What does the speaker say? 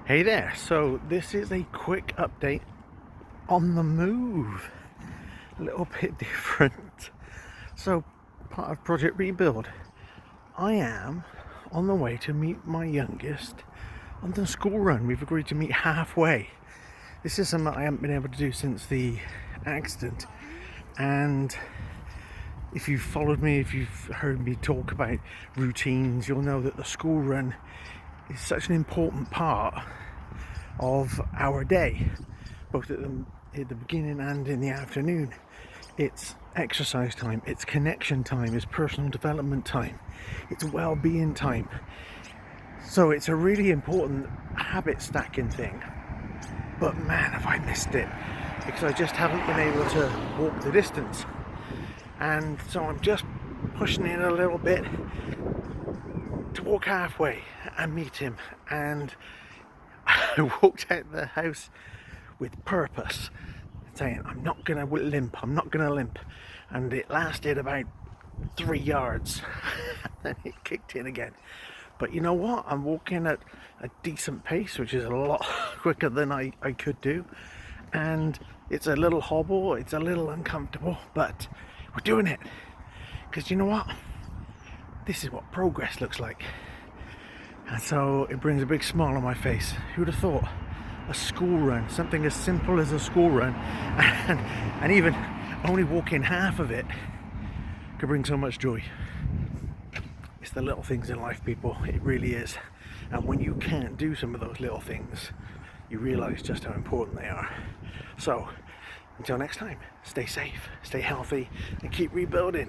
Hey there, so this is a quick update on the move. A little bit different. So, part of Project Rebuild, I am on the way to meet my youngest on the school run. We've agreed to meet halfway. This is something I haven't been able to do since the accident. And if you've followed me, if you've heard me talk about routines, you'll know that the school run is such an important part of our day, both at the beginning and in the afternoon. It's exercise time, it's connection time, it's personal development time, it's well-being time. So it's a really important habit stacking thing. But man, have I missed it, because I just haven't been able to walk the distance. And so I'm just pushing it a little bit to walk halfway and meet him. And I walked out the house with purpose, saying I'm not gonna limp, and it lasted about 3 yards. Then it kicked in again. But you know what, I'm walking at a decent pace, which is a lot quicker than I could do, and it's a little hobble, it's a little uncomfortable, but we're doing it, because you know what, this is what progress looks like. And so it brings a big smile on my face. Who would have thought a school run, something as simple as a school run, and even only walking half of it, could bring so much joy. It's the little things in life, people. It really is. And when you can't do some of those little things, you realise just how important they are. So, until next time, stay safe, stay healthy, and keep rebuilding.